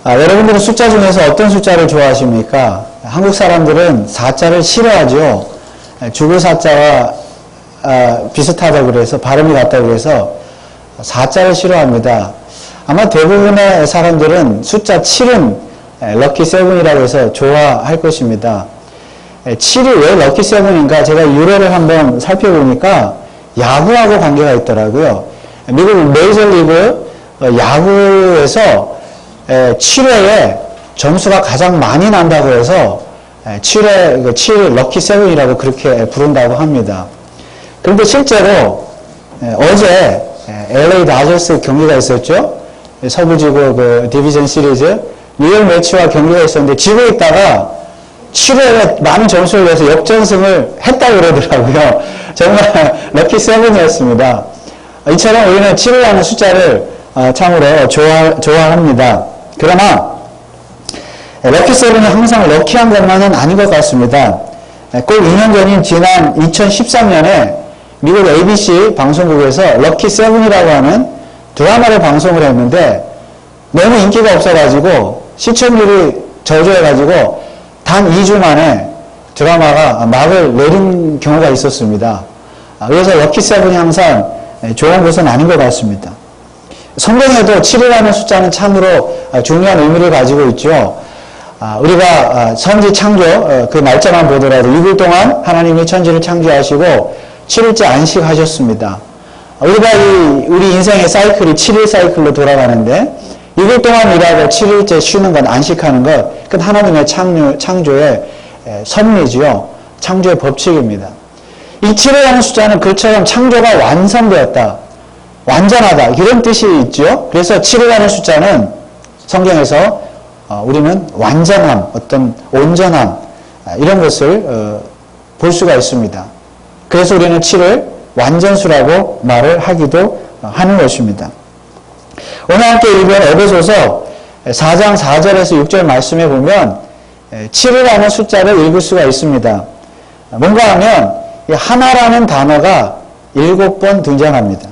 여러분들은 숫자 중에서 어떤 숫자를 좋아하십니까? 한국 사람들은 4자를 싫어하죠. 죽을 4자와 비슷하다고 그래서, 발음이 같다고 그래서 4자를 싫어합니다. 아마 대부분의 사람들은 숫자 7은 럭키 7이라고 해서 좋아할 것입니다. 7이 왜 럭키 7인가? 제가 유래를 한번 살펴보니까 야구하고 관계가 있더라고요. 미국 메이저리그 야구에서 7회에 점수가 가장 많이 난다고 해서 7 럭키 7이라고 그렇게 부른다고 합니다. 그런데 실제로 어제 LA 다저스 경기가 있었죠. 서부지구 그 디비전 시리즈 뉴욕 매치와 경기가 있었는데 지고 있다가 7회에 많은 점수를 내서 역전승을 했다고 그러더라고요. 정말 럭키 7이었습니다. 이처럼 우리는 7이라는 숫자를 참으로 좋아합니다. 그러나 럭키 7이 항상 럭키한 것만은 아닌 것 같습니다. 꼭 2년 전인 지난 2013년에 미국 ABC 방송국에서 럭키 7이라고 하는 드라마를 방송을 했는데 너무 인기가 없어가지고 시청률이 저조해가지고 단 2주 만에 드라마가 막을 내린 경우가 있었습니다. 그래서 럭키 7이 항상 좋은 것은 아닌 것 같습니다. 성경에도 7이라는 숫자는 참으로 중요한 의미를 가지고 있죠. 우리가 천지 창조 그 날짜만 보더라도 6일 동안 하나님이 천지를 창조하시고 7일째 안식하셨습니다. 우리 인생의 사이클이 7일 사이클로 돌아가는데 6일 동안 일하고 7일째 쉬는 건 안식하는 것, 그건 하나님의 창조의 섭리지요. 창조의 법칙입니다. 이 7이라는 숫자는 그처럼 창조가 완성되었다, 완전하다, 이런 뜻이 있죠. 그래서 7이라는 숫자는 성경에서 우리는 완전함, 어떤 온전함, 이런 것을 볼 수가 있습니다. 그래서 우리는 7을 완전수라고 말을 하기도 하는 것입니다. 오늘 함께 읽은 에베소서 4장 4절에서 6절 말씀에 보면 7이라는 숫자를 읽을 수가 있습니다. 뭔가 하면 하나라는 단어가 7번 등장합니다.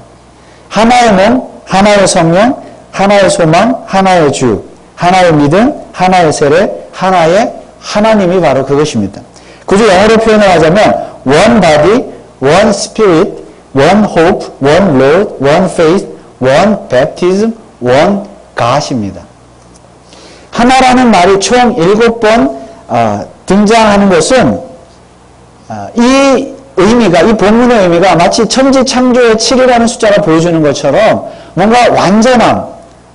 하나의 몸, 하나의 성령, 하나의 소망, 하나의 주, 하나의 믿음, 하나의 세례, 하나의 하나님이 바로 그것입니다. 굳이 영어로 표현을 하자면 one body, one spirit, one hope, one Lord, one faith, one baptism, one God입니다. 하나라는 말이 총 7번 등장하는 것은 이 의미가, 이 본문의 의미가 마치 천지 창조의 7이라는 숫자가 보여주는 것처럼 뭔가 완전함,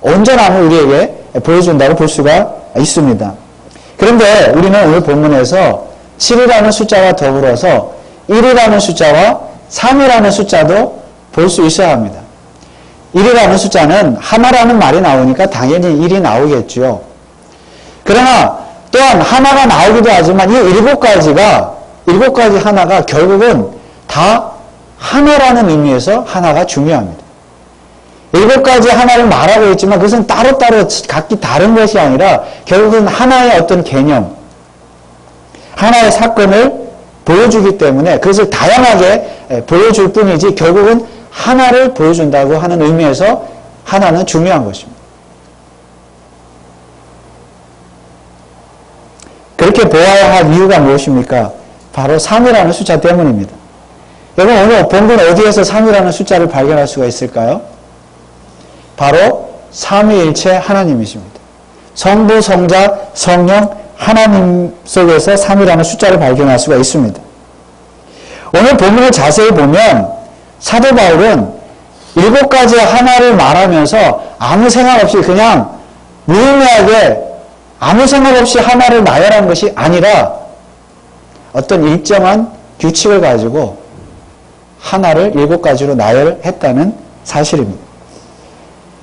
온전함을 우리에게 보여준다고 볼 수가 있습니다. 그런데 우리는 오늘 본문에서 7이라는 숫자와 더불어서 1이라는 숫자와 3이라는 숫자도 볼 수 있어야 합니다. 1이라는 숫자는 하나라는 말이 나오니까 당연히 1이 나오겠죠. 그러나 또한 하나가 나오기도 하지만 이 7가지 하나가 결국은 다 하나라는 의미에서 하나가 중요합니다. 7가지 하나를 말하고 있지만 그것은 따로따로 각기 다른 것이 아니라 결국은 하나의 어떤 개념, 하나의 사건을 보여주기 때문에 그것을 다양하게 보여줄 뿐이지 결국은 하나를 보여준다고 하는 의미에서 하나는 중요한 것입니다. 그렇게 보아야 할 이유가 무엇입니까? 바로 3이라는 숫자 때문입니다. 여러분 오늘 본문 어디에서 3이라는 숫자를 발견할 수가 있을까요? 바로 삼위일체 하나님이십니다. 성부, 성자, 성령, 하나님 속에서 3이라는 숫자를 발견할 수가 있습니다. 오늘 본문을 자세히 보면 사도 바울은 7가지 하나를 말하면서 아무 생각 없이 그냥 무의미하게 아무 생각 없이 하나를 나열한 것이 아니라 어떤 일정한 규칙을 가지고 하나를 7가지로 나열했다는 사실입니다.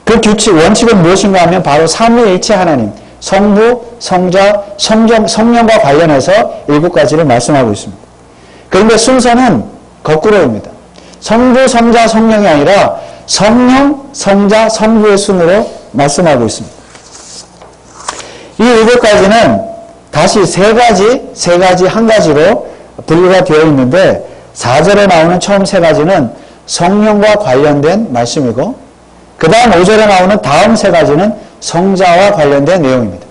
그 규칙, 원칙은 무엇인가 하면 바로 삼위일체 하나님, 성부, 성자, 성령과 관련해서 7가지를 말씀하고 있습니다. 그런데 순서는 거꾸로입니다. 성부, 성자, 성령이 아니라 성령, 성자, 성부의 순으로 말씀하고 있습니다. 이 7가지는 다시 세 가지 한 가지로 분류가 되어 있는데 4절에 나오는 처음 3가지는 성령과 관련된 말씀이고 그 다음 5절에 나오는 다음 3가지는 성자와 관련된 내용입니다.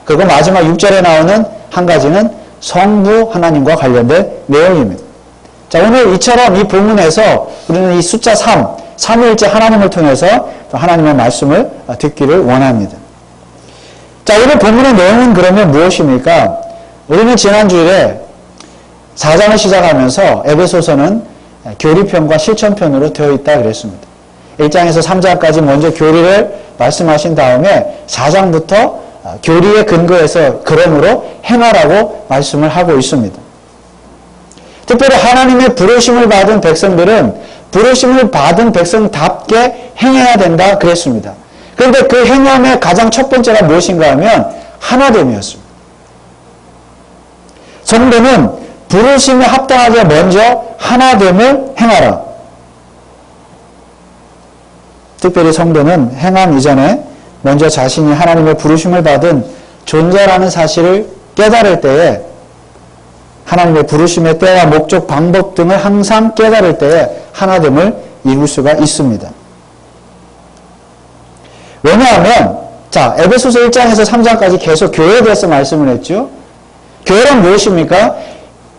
그리고 마지막 6절에 나오는 한 가지는 성부 하나님과 관련된 내용입니다. 자, 오늘 이처럼 이 본문에서 우리는 이 숫자 3위일째 하나님을 통해서 하나님의 말씀을 듣기를 원합니다. 자, 오늘 본문의 내용은 그러면 무엇입니까? 우리는 지난주일에 4장을 시작하면서 에베소서는 교리편과 실천편으로 되어 있다 그랬습니다. 1장에서 3장까지 먼저 교리를 말씀하신 다음에 4장부터 교리에 근거해서 그러므로 행하라고 말씀을 하고 있습니다. 특별히 하나님의 부르심을 받은 백성들은 부르심을 받은 백성답게 행해야 된다 그랬습니다. 그런데 그 행함의 가장 첫 번째가 무엇인가 하면 하나됨이었습니다. 성도는 부르심에 합당하게 먼저 하나됨을 행하라. 특별히 성도는 행함 이전에 먼저 자신이 하나님의 부르심을 받은 존재라는 사실을 깨달을 때에 하나님의 부르심의 때와 목적, 방법 등을 항상 깨달을 때에 하나됨을 이룰 수가 있습니다. 왜냐하면 자, 에베소서 1장에서 3장까지 계속 교회에 대해서 말씀을 했죠. 교회란 무엇입니까?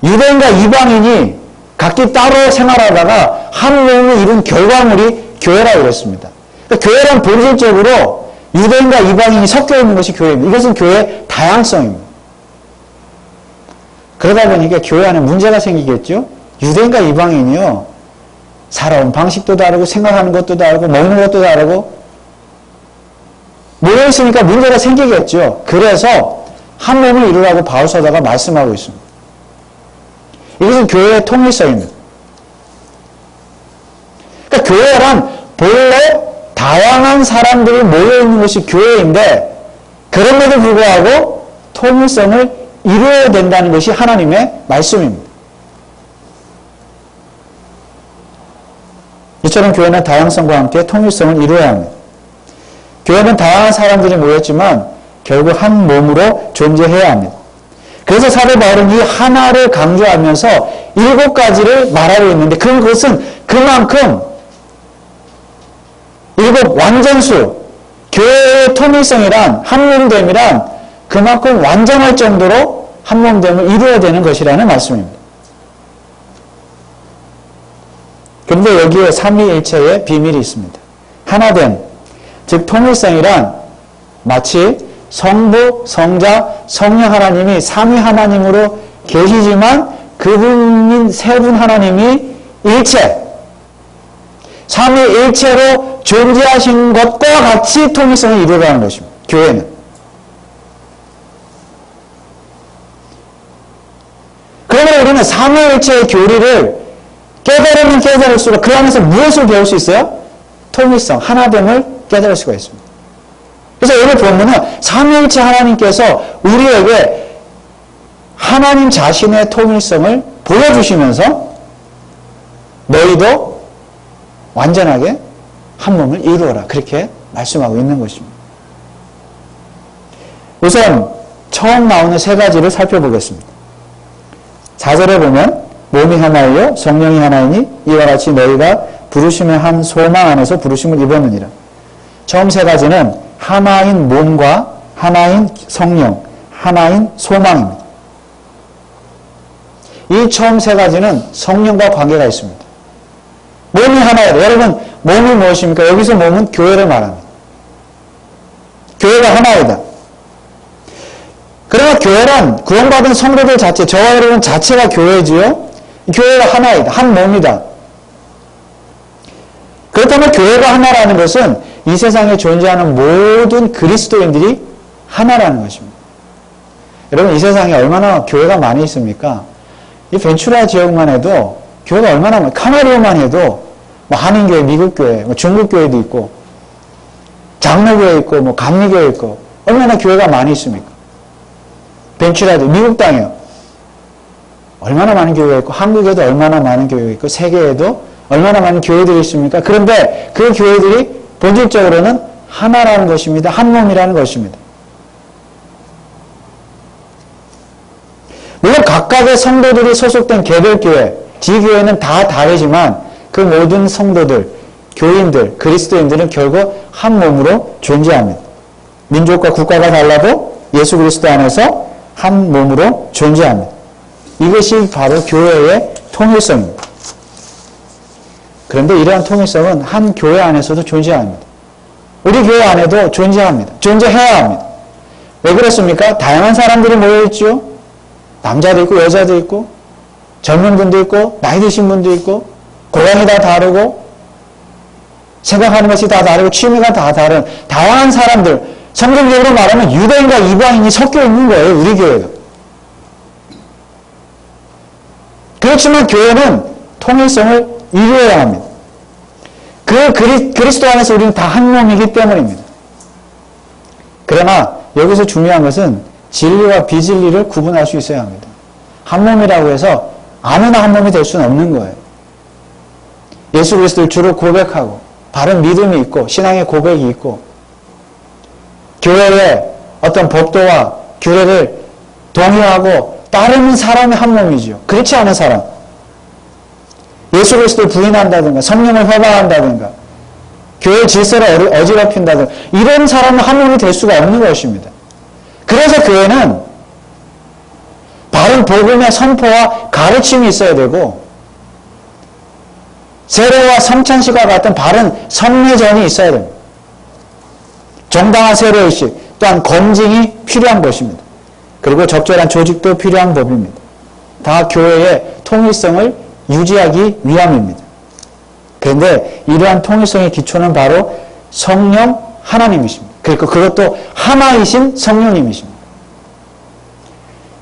유대인과 이방인이 각기 따로 생활하다가 한 몸을 이룬 결과물이 교회라고 그랬습니다. 그러니까 교회란 본질적으로 유대인과 이방인이 섞여 있는 것이 교회입니다. 이것은 교회의 다양성입니다. 그러다 보니까 교회 안에 문제가 생기겠죠. 유대인과 이방인이요, 살아온 방식도 다르고 생각하는 것도 다르고 먹는 것도 다르고 모여 있으니까 문제가 생기겠죠. 그래서 한 몸을 이루라고 바울서다가 말씀하고 있습니다. 이것은 교회의 통일성입니다. 그러니까 교회란 본래 다양한 사람들이 모여있는 것이 교회인데 그럼에도 불구하고 통일성을 이루어야 된다는 것이 하나님의 말씀입니다. 이처럼 교회는 다양성과 함께 통일성을 이루어야 합니다. 교회는 다양한 사람들이 모였지만 결국 한 몸으로 존재해야 합니다. 그래서 사도 바울은 이 하나를 강조하면서 7가지를 말하고 있는데 그것은 그만큼 7 완전수, 교회의 통일성이란 한몸됨이란 그만큼 완전할 정도로 한몸됨을 이루어야 되는 것이라는 말씀입니다. 그런데 여기에 삼위일체의 비밀이 있습니다. 하나됨, 즉 통일성이란 마치 성부, 성자, 성령 하나님이 삼위 하나님으로 계시지만 그분인 세 분 하나님이 일체, 삼위일체로 존재하신 것과 같이 통일성을 이루어가는 것입니다. 교회는. 그러면 우리는 삼위일체의 교리를 깨달으면 깨달을수록 그 안에서 무엇을 배울 수 있어요? 통일성, 하나됨을 깨달을 수가 있습니다. 그래서 오늘 본문은 삼위일체 하나님께서 우리에게 하나님 자신의 통일성을 보여주시면서 너희도 완전하게 한 몸을 이루어라. 그렇게 말씀하고 있는 것입니다. 우선 처음 나오는 3가지를 살펴보겠습니다. 4절에 보면 몸이 하나이요 성령이 하나이니 이와 같이 너희가 부르심의 한 소망 안에서 부르심을 입었느니라. 처음 3가지는 하나인 몸과 하나인 성령, 하나인 소망입니다. 이 처음 3가지는 성령과 관계가 있습니다. 몸이 하나예요. 여러분, 몸이 무엇입니까? 여기서 몸은 교회를 말합니다. 교회가 하나이다. 그러나 교회란 구원받은 성도들 자체, 저와 여러분 자체가 교회지요. 교회가 하나이다. 한 몸이다. 그렇다면 교회가 하나라는 것은 이 세상에 존재하는 모든 그리스도인들이 하나라는 것입니다. 여러분, 이 세상에 얼마나 교회가 많이 있습니까? 이 벤츄라 지역만 해도 교회가 얼마나 많아요. 카나리오만 해도 뭐 한인교회, 미국교회, 뭐 중국교회도 있고 장로교회 있고 뭐 감리교회 있고 얼마나 교회가 많이 있습니까? 벤츄라도 미국 땅에요. 얼마나 많은 교회가 있고 한국에도 얼마나 많은 교회가 있고 세계에도 얼마나 많은 교회들이 있습니까? 그런데 그 교회들이 본질적으로는 하나라는 것입니다. 한 몸이라는 것입니다. 물론 각각의 성도들이 소속된 개별교회, 지교회는 다 다르지만 그 모든 성도들, 교인들, 그리스도인들은 결국 한 몸으로 존재합니다. 민족과 국가가 달라도 예수 그리스도 안에서 한 몸으로 존재합니다. 이것이 바로 교회의 통일성입니다. 그런데 이러한 통일성은 한 교회 안에서도 존재합니다. 우리 교회 안에도 존재합니다. 존재해야 합니다. 왜 그렇습니까? 다양한 사람들이 모여있죠. 남자도 있고 여자도 있고 젊은 분도 있고 나이 드신 분도 있고 고향이 다 다르고 생각하는 것이 다 다르고 취미가 다 다른 다양한 사람들, 성경적으로 말하면 유대인과 이방인이 섞여 있는 거예요. 우리 교회가. 그렇지만 교회는 통일성을 이루어야 합니다. 그리스도 안에서 우리는 다 한 몸이기 때문입니다. 그러나 여기서 중요한 것은 진리와 비진리를 구분할 수 있어야 합니다. 한 몸이라고 해서 아무나 한 몸이 될 수는 없는 거예요. 예수 그리스도를 주로 고백하고 바른 믿음이 있고 신앙의 고백이 있고 교회의 어떤 법도와 규례를 동의하고 따르는 사람이 한 몸이죠. 그렇지 않은 사람, 예수 그리스도를 부인한다든가 성령을 회방한다든가 교회 질서를 어지럽힌다든가 이런 사람은 한 몸이 될 수가 없는 것입니다. 그래서 교회는 바른 복음의 선포와 가르침이 있어야 되고 세례와 성찬식과 같은 바른 성례전이 있어야 됩니다. 정당한 세례의식 또한 검증이 필요한 것입니다. 그리고 적절한 조직도 필요한 법입니다. 다 교회의 통일성을 유지하기 위함입니다. 그런데 이러한 통일성의 기초는 바로 성령 하나님이십니다. 그리고 그것도 하나이신 성령님이십니다.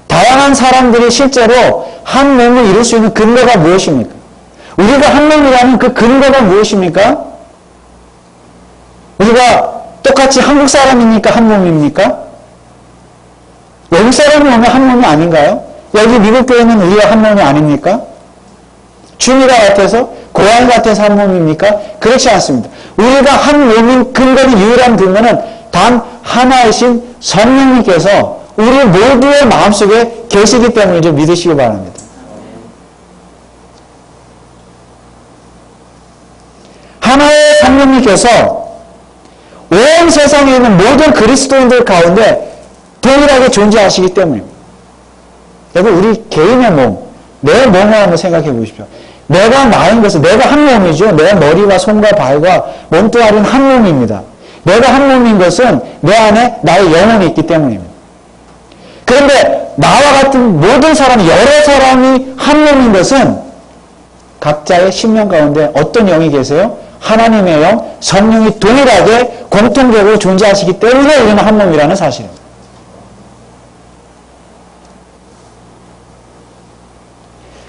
다양한 사람들이 실제로 한 몸을 이룰 수 있는 근거가 무엇입니까? 우리가 한 몸이라는 그 근거가 무엇입니까? 우리가 똑같이 한국 사람이니까 한 몸입니까? 외국 사람이 오면 한 몸이 아닌가요? 여기 미국 교회는 우리가 한 몸이 아닙니까? 취미가 같아서 고향 같아서 한 몸입니까? 그렇지 않습니다. 우리가 한 몸인 근거는 유일한 근거는 단 하나이신 성령님께서 우리 모두의 마음속에 계시기 때문이죠. 믿으시기 바랍니다. 하나의 성령님께서 온 세상에 있는 모든 그리스도인들 가운데 동일하게 존재하시기 때문입니다. 여러분, 우리 개인의 몸, 내 몸을 한번 생각해 보십시오. 내가 나인 것은 내가 한 몸이죠. 내 머리와 손과 발과 몸뚱아리는 한 몸입니다. 내가 한 몸인 것은 내 안에 나의 영혼이 있기 때문입니다. 그런데 나와 같은 모든 사람, 여러 사람이 한 몸인 것은 각자의 심령 가운데 어떤 영이 계세요? 하나님의 영, 성령이 동일하게 공통적으로 존재하시기 때문에 우리는 한 몸이라는 사실입니다.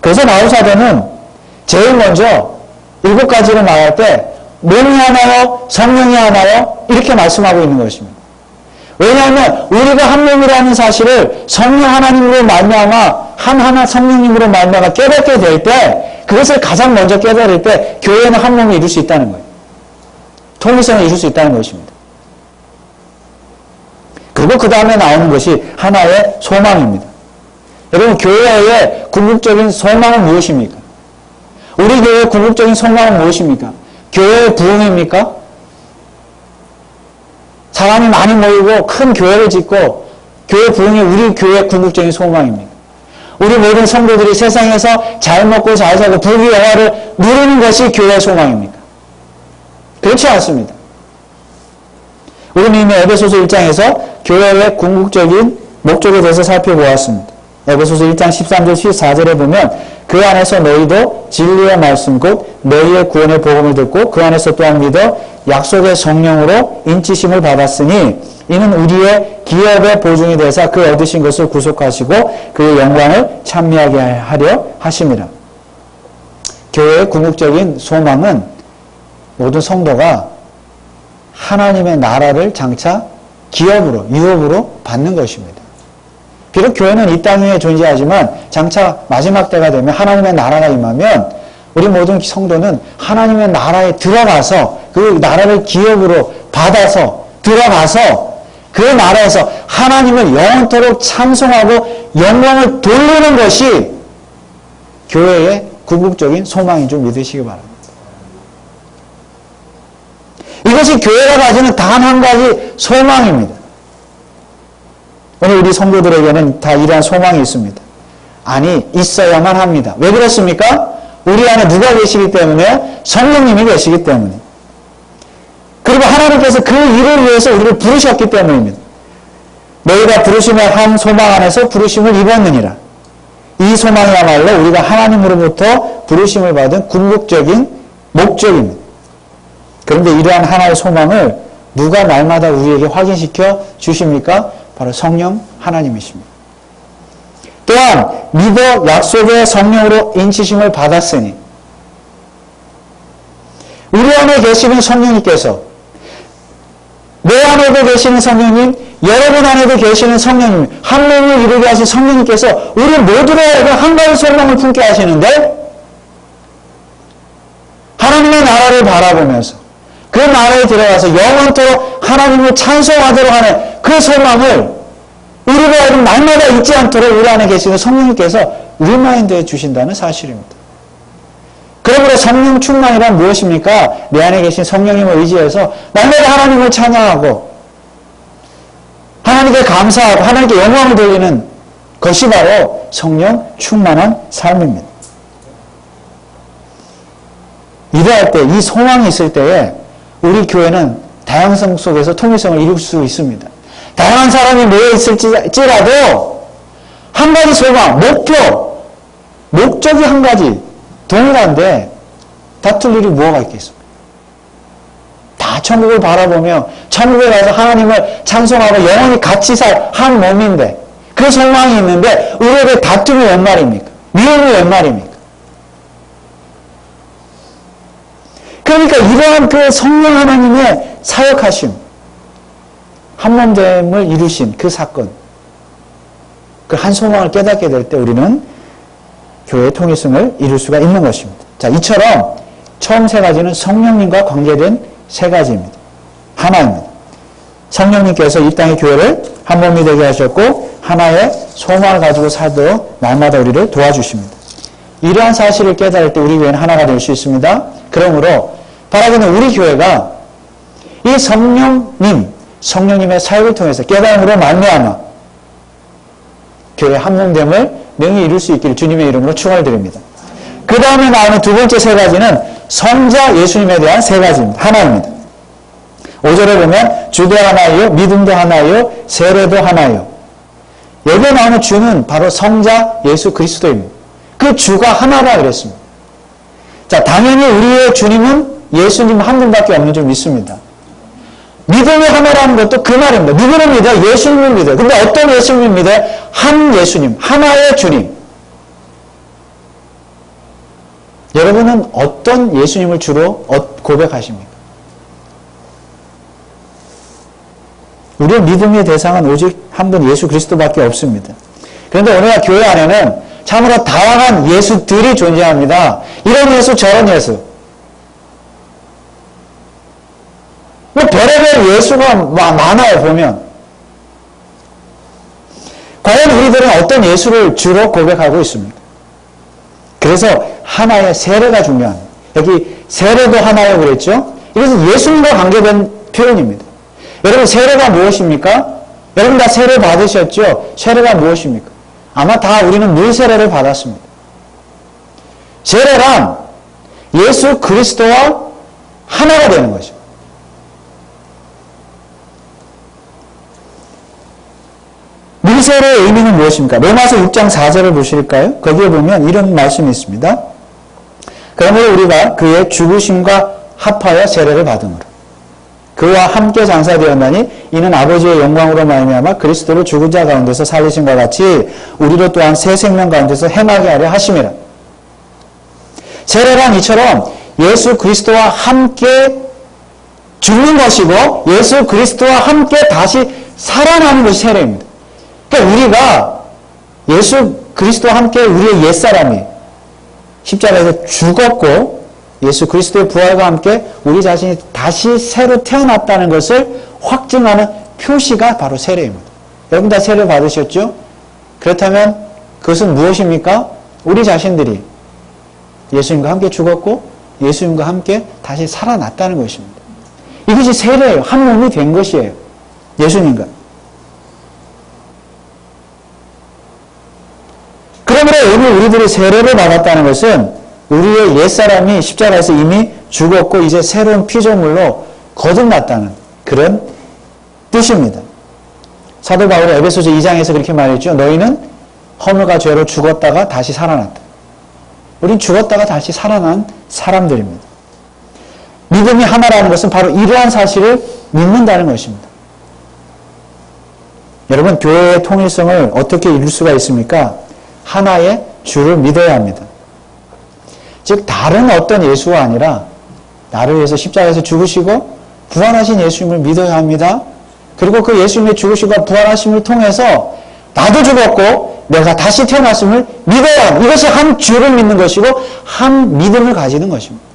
그래서 나우사도는 제일 먼저 7가지를 말할 때 몸이 하나요? 성령이 하나요? 이렇게 말씀하고 있는 것입니다. 왜냐하면 우리가 한 몸이라는 사실을 성령 하나님으로 말미암아 하나 성령님으로 말미암아 깨닫게 될 때 그것을 가장 먼저 깨달을 때 교회는 한 몸을 이룰 수 있다는 거예요. 통일성을 이룰 수 있다는 것입니다. 그리고 그 다음에 나오는 것이 하나의 소망입니다. 여러분, 교회의 궁극적인 소망은 무엇입니까? 우리 교회의 궁극적인 소망은 무엇입니까? 교회의 부흥입니까? 사람이 많이 모이고 큰 교회를 짓고 교회 부흥이 우리 교회의 궁극적인 소망입니까? 우리 모든 성도들이 세상에서 잘 먹고 잘 살고 부귀영화를 누리는 것이 교회의 소망입니까? 그렇지 않습니다. 우리는 이미 에베소서 1장에서 교회의 궁극적인 목적에 대해서 살펴보았습니다. 에베소서 1장 13절 14절에 보면 그 안에서 너희도 진리의 말씀 곧 너희의 구원의 복음을 듣고 그 안에서 또한 믿어 약속의 성령으로 인치심을 받았으니 이는 우리의 기업의 보증이 되사 그 얻으신 것을 구속하시고 그의 영광을 찬미하게 하려 하심이라. 교회의 궁극적인 소망은 모든 성도가 하나님의 나라를 장차 기업으로, 유업으로 받는 것입니다. 비록 교회는 이 땅 위에 존재하지만 장차 마지막 때가 되면 하나님의 나라가 임하면 우리 모든 성도는 하나님의 나라에 들어가서 그 나라를 기업으로 받아서 들어가서 그 나라에서 하나님을 영원토록 찬송하고 영광을 돌리는 것이 교회의 궁극적인 소망인 줄 믿으시기 바랍니다. 이것이 교회가 가지는 단 한 가지 소망입니다. 오늘 우리 성도들에게는 다 이러한 소망이 있습니다. 아니, 있어야만 합니다. 왜 그렇습니까? 우리 안에 누가 계시기 때문에? 성령님이 계시기 때문에. 그리고 하나님께서 그 일을 위해서 우리를 부르셨기 때문입니다. 너희가 부르심의 한 소망 안에서 부르심을 입었느니라. 이 소망이야말로 우리가 하나님으로부터 부르심을 받은 궁극적인 목적입니다. 그런데 이러한 하나의 소망을 누가 날마다 우리에게 확인시켜 주십니까? 바로 성령 하나님이십니다. 또한 믿어 약속의 성령으로 인치심을 받았으니 우리 안에 계시는 성령님께서 내 안에도 계시는 성령님, 여러분 안에도 계시는 성령님, 한 몸을 이루게 하신 성령님께서 우리 모두를 한 가지 소망을 품게 하시는데 하나님의 나라를 바라보면서 그 나라에 들어가서 영원토록 하나님을 찬송하도록 하는 그 소망을 우리가 날마다 잊지 않도록 우리 안에 계시는 성령님께서 리마인드해 주신다는 사실입니다. 그러므로 성령 충만이란 무엇입니까? 내 안에 계신 성령님을 의지해서 날마다 하나님을 찬양하고 하나님께 감사하고 하나님께 영광을 돌리는 것이 바로 성령 충만한 삶입니다. 이러할 때, 이 소망이 있을 때에 우리 교회는 다양성 속에서 통일성을 이룰 수 있습니다. 다양한 사람이 모여 있을지라도 한 가지 소망, 목표, 목적이 한 가지 동일한데 다툴 일이 뭐가 있겠습니까? 다 천국을 바라보며 천국에 가서 하나님을 찬송하고 영원히 같이 살 한 몸인데 그 소망이 있는데 우리에게 다툼이 웬 말입니까? 미움이 웬 말입니까? 그러니까 이러한 그 성령 하나님의 사역하심, 한몸됨을 이루신 그 사건, 그 한 소망을 깨닫게 될 때 우리는 교회의 통일성을 이룰 수가 있는 것입니다. 자, 이처럼 처음 세 가지는 성령님과 관계된 세 가지입니다. 하나입니다. 성령님께서 이 땅의 교회를 한 몸이 되게 하셨고 하나의 소망을 가지고 살도록 날마다 우리를 도와주십니다. 이러한 사실을 깨달을 때 우리 교회는 하나가 될 수 있습니다. 그러므로 바라기는 우리 교회가 이 성령님의 사역을 통해서 깨달음으로 말미암아 교회 한몸됨을 능히 이룰 수 있기를 주님의 이름으로 축원을 드립니다. 그 다음에 나오는 두 번째 세 가지는 성자 예수님에 대한 세 가지입니다. 하나입니다. 5절에 보면 주도 하나요, 믿음도 하나요, 세례도 하나요. 여기에 나오는 주는 바로 성자 예수 그리스도입니다. 그 주가 하나라 그랬습니다. 자, 당연히 우리의 주님은 예수님 한 분밖에 없는 줄 믿습니다. 믿음이 하나라는 것도 그 말입니다. 누구를 믿어요? 예수님을 믿어요. 근데 어떤 예수님을 믿어요? 한 예수님, 하나의 주님. 여러분은 어떤 예수님을 주로 고백하십니까? 우리의 믿음의 대상은 오직 한 분 예수 그리스도밖에 없습니다. 그런데 오늘날 교회 안에는 참으로 다양한 예수들이 존재합니다. 이런 예수, 저런 예수. 뭐 별의별 예수가 많아요, 보면. 과연 우리들은 어떤 예수를 주로 고백하고 있습니까? 그래서 하나의 세례가 중요합니다. 여기 세례도 하나요 그랬죠? 이것은 예수님과 관계된 표현입니다. 여러분, 세례가 무엇입니까? 여러분 다 세례 받으셨죠? 세례가 무엇입니까? 아마 다 우리는 물 세례를 받았습니다. 세례란 예수 그리스도와 하나가 되는 거죠. 물 세례의 의미는 무엇입니까? 로마서 6장 4절을 보실까요? 거기에 보면 이런 말씀이 있습니다. 그러므로 우리가 그의 죽으심과 합하여 세례를 받음으로 그와 함께 장사되었나니 이는 아버지의 영광으로 말미암아 그리스도를 죽은 자 가운데서 살리심과 같이 우리로 또한 새 생명 가운데서 행하게 하려 하심이라. 세례란 이처럼 예수 그리스도와 함께 죽는 것이고 예수 그리스도와 함께 다시 살아나는 것이 세례입니다. 그러니까 우리가 예수 그리스도와 함께 우리의 옛사람이 십자가에서 죽었고 예수 그리스도의 부활과 함께 우리 자신이 다시 새로 태어났다는 것을 확증하는 표시가 바로 세례입니다. 여러분 다 세례 받으셨죠? 그렇다면 그것은 무엇입니까? 우리 자신들이 예수님과 함께 죽었고 예수님과 함께 다시 살아났다는 것입니다. 이것이 세례예요. 한 몸이 된 것이에요. 예수님과. 그러므로 오늘 우리들이 세례를 받았다는 것은 우리의 옛사람이 십자가에서 이미 죽었고 이제 새로운 피조물로 거듭났다는 그런 뜻입니다. 사도 바울이 에베소서 2장에서 그렇게 말했죠. 너희는 허물과 죄로 죽었다가 다시 살아났다. 우린 죽었다가 다시 살아난 사람들입니다. 믿음이 하나라는 것은 바로 이러한 사실을 믿는다는 것입니다. 여러분, 교회의 통일성을 어떻게 이룰 수가 있습니까? 하나의 주를 믿어야 합니다. 즉 다른 어떤 예수가 아니라 나를 위해서 십자가에서 죽으시고 부활하신 예수님을 믿어야 합니다. 그리고 그 예수님의 죽으심과 부활하심을 통해서 나도 죽었고 내가 다시 태어났음을 믿어야 합니다. 이것이 한 주를 믿는 것이고 한 믿음을 가지는 것입니다.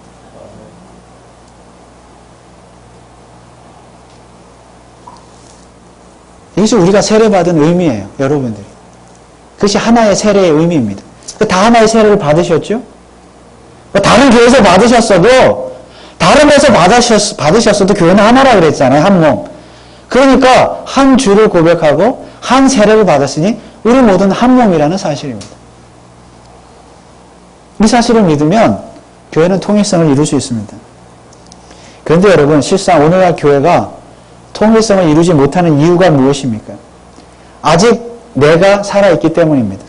이것이 우리가 세례받은 의미예요. 여러분들이. 그것이 하나의 세례의 의미입니다. 다 하나의 세례를 받으셨죠? 다른 교회에서 받으셨어도 다른 데서 받으셨어도 교회는 하나라 그랬잖아요. 한 몸. 그러니까 한 주를 고백하고 한 세례를 받았으니 우리 모두는 한 몸이라는 사실입니다. 이 사실을 믿으면 교회는 통일성을 이룰 수 있습니다. 그런데 여러분, 실상 오늘날 교회가 통일성을 이루지 못하는 이유가 무엇입니까? 아직 내가 살아있기 때문입니다.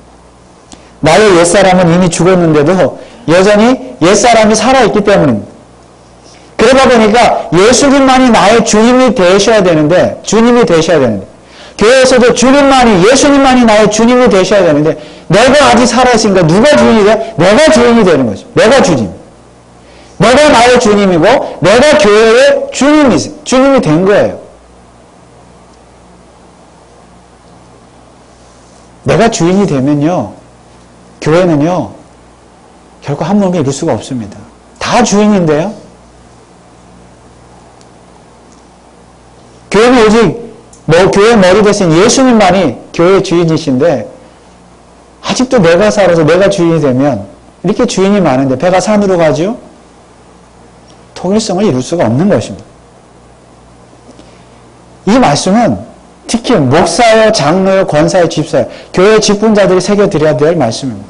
나의 옛사람은 이미 죽었는데도 여전히 옛사람이 살아있기 때문입니다. 그러다 보니까 예수님만이 나의 주님이 되셔야 되는데, 교회에서도 예수님만이 나의 주님이 되셔야 되는데, 내가 아직 살아있으니까 누가 주인이 돼? 내가 주인이 되는 거죠. 내가 주님. 내가 나의 주님이고, 내가 교회의 주님이 된 거예요. 내가 주인이 되면요, 교회는요, 결코 한 몸에 이룰 수가 없습니다. 다 주인인데요. 교회는 오직 교회 머리 대신 예수님만이 교회의 주인이신데 아직도 내가 살아서 내가 주인이 되면 이렇게 주인이 많은데 배가 산으로 가죠? 통일성을 이룰 수가 없는 것입니다. 이 말씀은 특히 목사요, 장로요, 권사요, 집사요, 교회 직분자들이 새겨드려야 될 말씀입니다.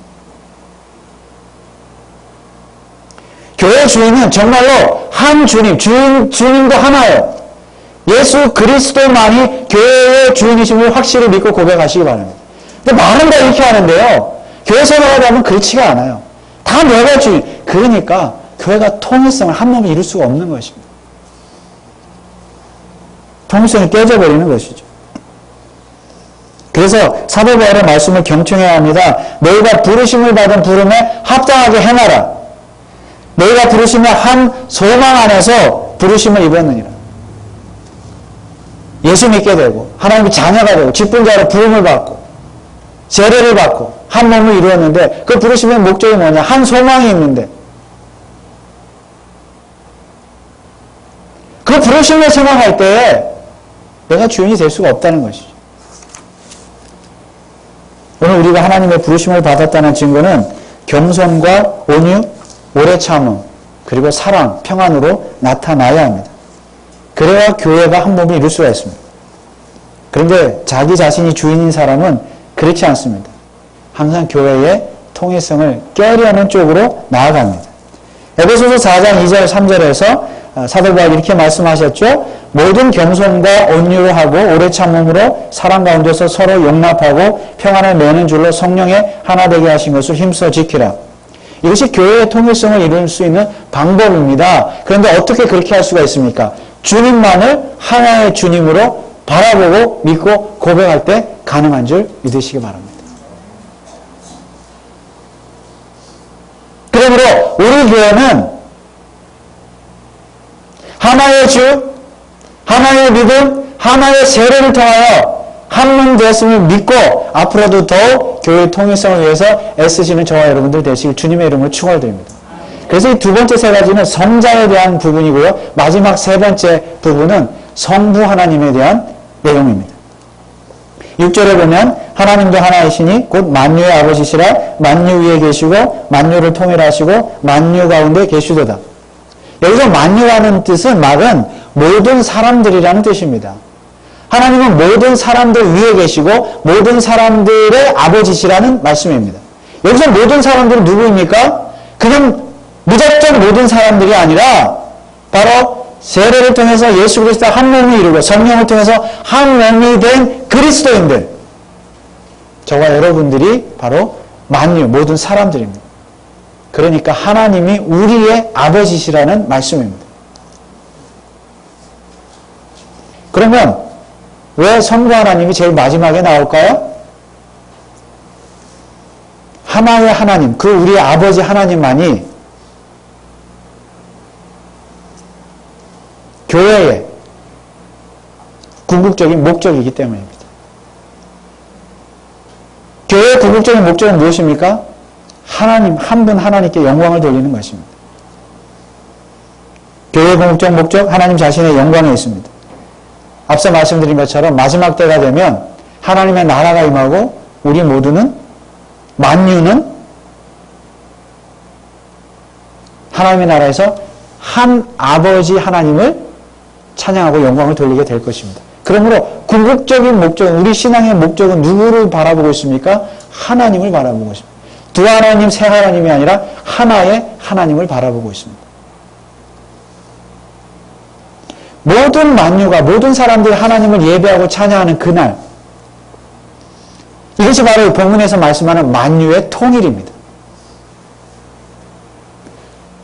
교회 주인은 정말로 한 주님도 하나예요. 예수 그리스도만이 교회의 주인이심을 확실히 믿고 고백하시기 바랍니다. 근데 말은 다 이렇게 하는데요. 교회 생활을 하면 그렇지가 않아요. 다 내가 주인. 그러니까 교회가 통일성을 한 몸에 이룰 수가 없는 것입니다. 통일성이 깨져버리는 것이죠. 그래서 사도 바울의 말씀을 경청해야 합니다. 너희가 부르심을 받은 부름에 합당하게 행하라. 너희가 부르심의 한 소망 안에서 부르심을 입었느니라. 예수 믿게 되고 하나님의 자녀가 되고 직분자로 부름을 받고 세례를 받고 한 몸을 이루었는데 그 부르심의 목적이 뭐냐? 한 소망이 있는데 그 부르심을 생각할 때에 내가 주인이 될 수가 없다는 것이죠. 오늘 우리가 하나님의 부르심을 받았다는 증거는 겸손과 온유, 오래 참음, 그리고 사랑, 평안으로 나타나야 합니다. 그래야 교회가 한 몸을 이룰 수가 있습니다. 그런데 자기 자신이 주인인 사람은 그렇지 않습니다. 항상 교회의 통일성을 깨려는 쪽으로 나아갑니다. 에베소서 4장 2절 3절에서 사도 바울이 이렇게 말씀하셨죠. 모든 겸손과 온유로 하고 오래 참음으로 사랑 가운데서 서로 용납하고 평안을 매는 줄로 성령의 하나 되게 하신 것을 힘써 지키라. 이것이 교회의 통일성을 이룰 수 있는 방법입니다. 그런데 어떻게 그렇게 할 수가 있습니까? 주님만을 하나의 주님으로 바라보고 믿고 고백할 때 가능한 줄 믿으시기 바랍니다. 그러므로 우리 교회는 하나의 주, 하나의 믿음, 하나의 세례를 통하여 한 몸 되었음을 믿고 앞으로도 더욱 교회의 통일성을 위해서 애쓰시는 저와 여러분들 되시길 주님의 이름으로 축원드립니다. 그래서 이 두 번째 세 가지는 성자에 대한 부분이고요. 마지막 세 번째 부분은 성부 하나님에 대한 내용입니다. 6절에 보면 하나님도 하나이시니 곧 만유의 아버지시라 만유 위에 계시고 만유를 통일하시고 만유 가운데 계시도다. 여기서 만유라는 뜻은 말은 모든 사람들이라는 뜻입니다. 하나님은 모든 사람들 위에 계시고 모든 사람들의 아버지시라는 말씀입니다. 여기서 모든 사람들은 누구입니까? 그냥 무작정 모든 사람들이 아니라 바로 세례를 통해서 예수 그리스도 한 몸을 이루고 성령을 통해서 한 몸이 된 그리스도인들, 저와 여러분들이 바로 만유 모든 사람들입니다. 그러니까 하나님이 우리의 아버지시라는 말씀입니다. 그러면 왜 성부 하나님이 제일 마지막에 나올까요? 하나의 하나님, 그 우리의 아버지 하나님만이 교회의 궁극적인 목적이기 때문입니다. 교회의 궁극적인 목적은 무엇입니까? 하나님, 한 분 하나님께 영광을 돌리는 것입니다. 교회의 궁극적 목적, 하나님 자신의 영광에 있습니다. 앞서 말씀드린 것처럼 마지막 때가 되면 하나님의 나라가 임하고 우리 모두는, 만유는 하나님의 나라에서 한 아버지 하나님을 찬양하고 영광을 돌리게 될 것입니다. 그러므로 궁극적인 목적은, 우리 신앙의 목적은 누구를 바라보고 있습니까? 하나님을 바라보고 있습니다. 두 하나님, 세 하나님이 아니라 하나의 하나님을 바라보고 있습니다. 모든 만유가, 모든 사람들이 하나님을 예배하고 찬양하는 그날, 이것이 바로 본문에서 말씀하는 만유의 통일입니다.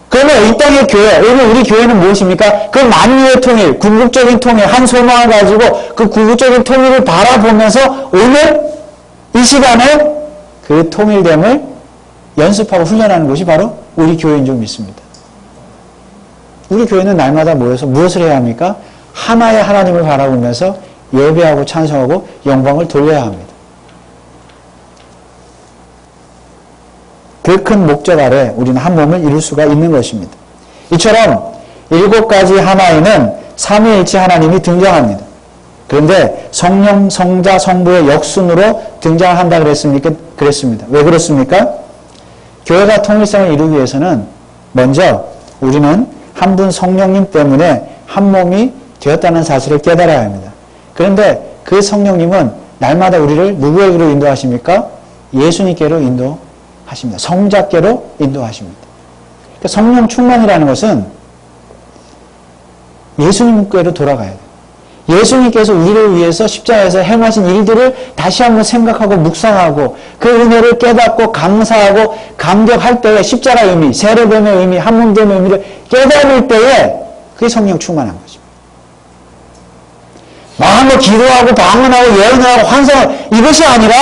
그러면 이 땅의 교회, 오늘 우리 교회는 무엇입니까? 그 만유의 통일, 궁극적인 통일, 한 소망을 가지고 그 궁극적인 통일을 바라보면서 오늘 이 시간에 그 통일됨을 연습하고 훈련하는 것이 바로 우리 교회인 줄 믿습니다. 우리 교회는 날마다 모여서 무엇을 해야 합니까? 하나의 하나님을 바라보면서 예배하고 찬송하고 영광을 돌려야 합니다. 그 큰 목적 아래 우리는 한 몸을 이룰 수가 있는 것입니다. 이처럼 7가지 하나에는 삼위일체 하나님이 등장합니다. 그런데 성령, 성자, 성부의 역순으로 등장한다 그랬습니다. 왜 그렇습니까? 교회가 통일성을 이루기 위해서는 먼저 우리는 한 분 성령님 때문에 한 몸이 되었다는 사실을 깨달아야 합니다. 그런데 그 성령님은 날마다 우리를 누구에게로 인도하십니까? 예수님께로 인도하십니다. 성자께로 인도하십니다. 그러니까 성령 충만이라는 것은 예수님께로 돌아가야 돼요. 예수님께서 우리를 위해서 십자가에서 행하신 일들을 다시 한번 생각하고 묵상하고 그 은혜를 깨닫고 감사하고 감격할 때에 십자가의 의미, 세례됨의 의미, 한몸됨의 의미를 깨달을 때에 그게 성령 충만한 것입니다. 마음으로 기도하고 방언하고 예언하고 환상을, 이것이 아니라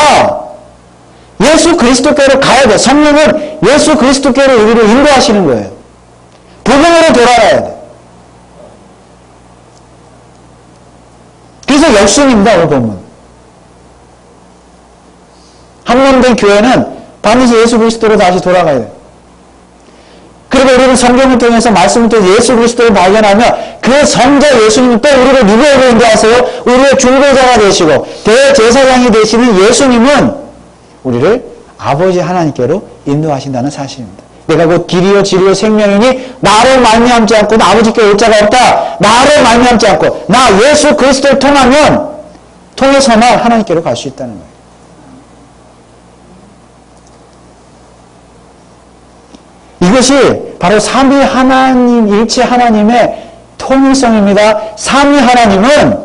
예수 그리스도께로 가야 돼. 성령은 예수 그리스도께로 우리를 인도하시는 거예요. 복음으로 돌아가야 돼. 그래서 역순입니다, 오늘 보면. 한몸된 교회는 반드시 예수 그리스도로 다시 돌아가야 돼요. 그리고 우리는 성경을 통해서 말씀을 통해서 예수 그리스도를 발견하며 그 성자 예수님은 또 우리를 누구에게 인도하세요? 우리의 중보자가 되시고 대제사장이 되시는 예수님은 우리를 아버지 하나님께로 인도하신다는 사실입니다. 내가 곧 길이요 진리요 생명이니 나로 말미암지 않고 아버지께 올 자가 없다. 나로 말미암지 않고 나 예수 그리스도를 통해서만 하나님께로 갈 수 있다는 거예요. 이것이 바로 삼위 하나님, 일체 하나님의 통일성입니다. 삼위 하나님은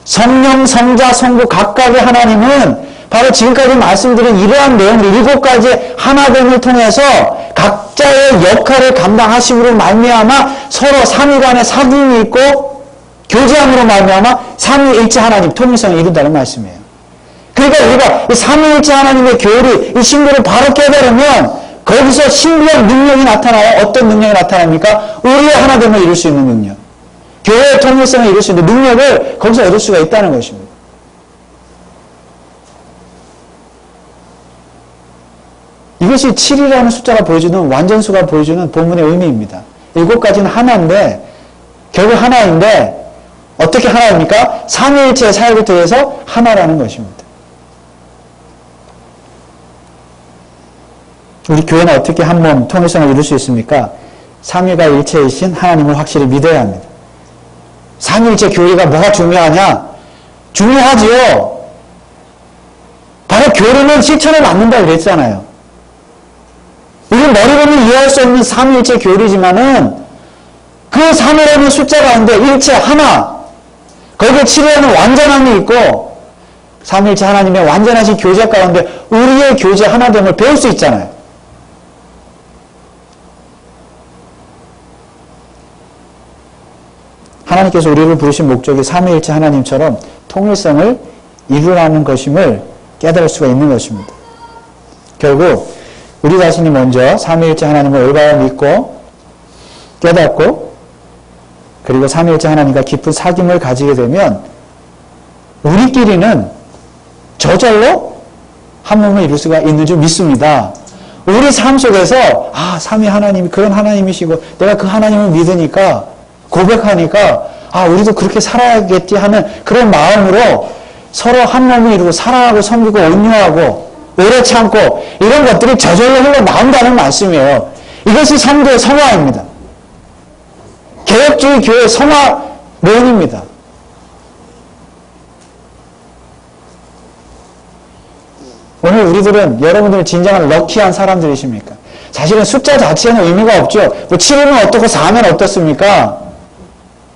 성령, 성자, 성부 각각의 하나님은 바로 지금까지 말씀드린 이러한 내용들 7가지 하나됨을 통해서 각자의 역할을 감당하심으로 말미암아 서로 삼위 간의 사귐이 있고 교제함으로 말미암아 삼위일체 하나님 통일성을 이룬다는 말씀이에요. 그러니까 우리가 이 삼위일체 하나님의 교리, 이 신비를 바로 깨달으면 거기서 신비한 능력이 나타나요. 어떤 능력이 나타납니까? 우리의 하나됨을 이룰 수 있는 능력. 교회의 통일성을 이룰 수 있는 능력을 거기서 얻을 수가 있다는 것입니다. 이것이 7이라는 숫자가 보여주는, 완전수가 보여주는 본문의 의미입니다. 7가지는 하나인데, 결국 하나인데, 어떻게 하나입니까? 삼위일체의 사역을 통해서 하나라는 것입니다. 우리 교회는 어떻게 한 몸 통일성을 이룰 수 있습니까? 삼위가 일체이신 하나님을 확실히 믿어야 합니다. 삼위일체 교리가 뭐가 중요하냐? 중요하지요. 바로 교리는 실천을 낳는다 그랬잖아요. 우리는 머리로는 이해할 수 없는 삼위일체 교리지만은 그 삼위라는 숫자 가운데 일체 하나, 거기에 치료하는 완전함이 있고 삼위일체 하나님의 완전하신 교제 가운데 우리의 교제 하나됨을 배울 수 있잖아요. 하나님께서 우리를 부르신 목적이 삼위일체 하나님처럼 통일성을 이루라는 것임을 깨달을 수가 있는 것입니다. 결국 우리 자신이 먼저 삼위일체 하나님을 올바로 믿고 깨닫고 그리고 삼위일체 하나님과 깊은 사귐을 가지게 되면 우리끼리는 저절로 한 몸을 이룰 수가 있는 줄 믿습니다. 우리 삶 속에서 삼위 하나님이 그런 하나님이시고 내가 그 하나님을 믿으니까 고백하니까 우리도 그렇게 살아야겠지 하는 그런 마음으로 서로 한 몸을 이루고 사랑하고 섬기고 온유하고 오래 참고 이런 것들이 저절로 흘러나온다는 말씀이에요. 이것이 성도의 성화입니다. 개혁주의 교회의 성화론입니다. 오늘 우리들은 여러분들은 진정한 럭키한 사람들이십니까? 사실은 숫자 자체는 의미가 없죠. 7이면 어떻고 4면 어떻습니까?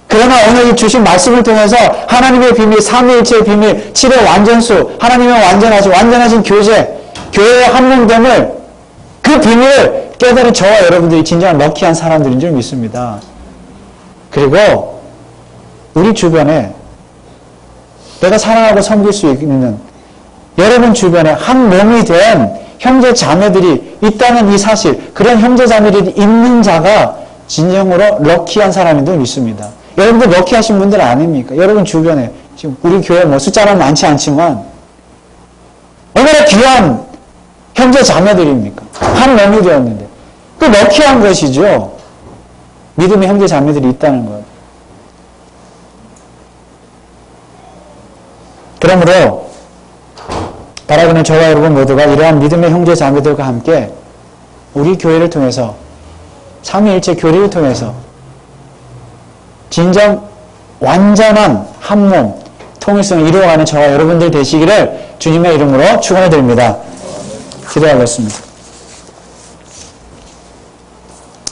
그러나 오늘 이 주신 말씀을 통해서 하나님의 비밀, 삼위일체의 비밀, 7의 완전수, 하나님의 완전하신 교제, 교회의 한몸됨을 그 비밀을 깨달은 저와 여러분들이 진정한 럭키한 사람들인 줄 믿습니다. 그리고 우리 주변에 내가 사랑하고 섬길 수 있는 여러분 주변에 한 몸이 된 형제 자매들이 있다는 이 사실, 그런 형제 자매들이 있는 자가 진정으로 럭키한 사람인 줄 믿습니다. 여러분들 럭키하신 분들 아닙니까? 여러분 주변에 지금 우리 교회 숫자는 많지 않지만 얼마나 귀한 형제 자매들입니까? 한 몸이 되었는데 그 럭키한 것이죠. 믿음의 형제 자매들이 있다는 것. 그러므로 바라보는 저와 여러분 모두가 이러한 믿음의 형제 자매들과 함께 우리 교회를 통해서 삼위일체 교리를 통해서 진정 완전한 한몸 통일성을 이루어가는 저와 여러분들 되시기를 주님의 이름으로 축원해 드립니다. 기도하겠습니다.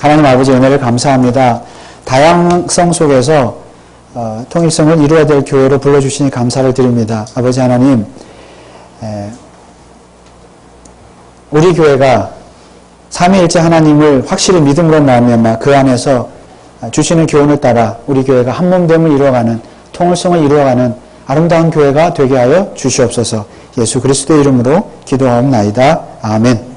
하나님 아버지 은혜를 감사합니다. 다양성 속에서 통일성을 이루어야 될 교회로 불러주시니 감사를 드립니다. 아버지 하나님, 우리 교회가 삼위일체 하나님을 확실히 믿음으로 말미암아 그 안에서 주시는 교훈을 따라 우리 교회가 한몸됨을 이루어가는 통일성을 이루어가는 아름다운 교회가 되게 하여 주시옵소서. 예수 그리스도의 이름으로 기도하옵나이다. 아멘.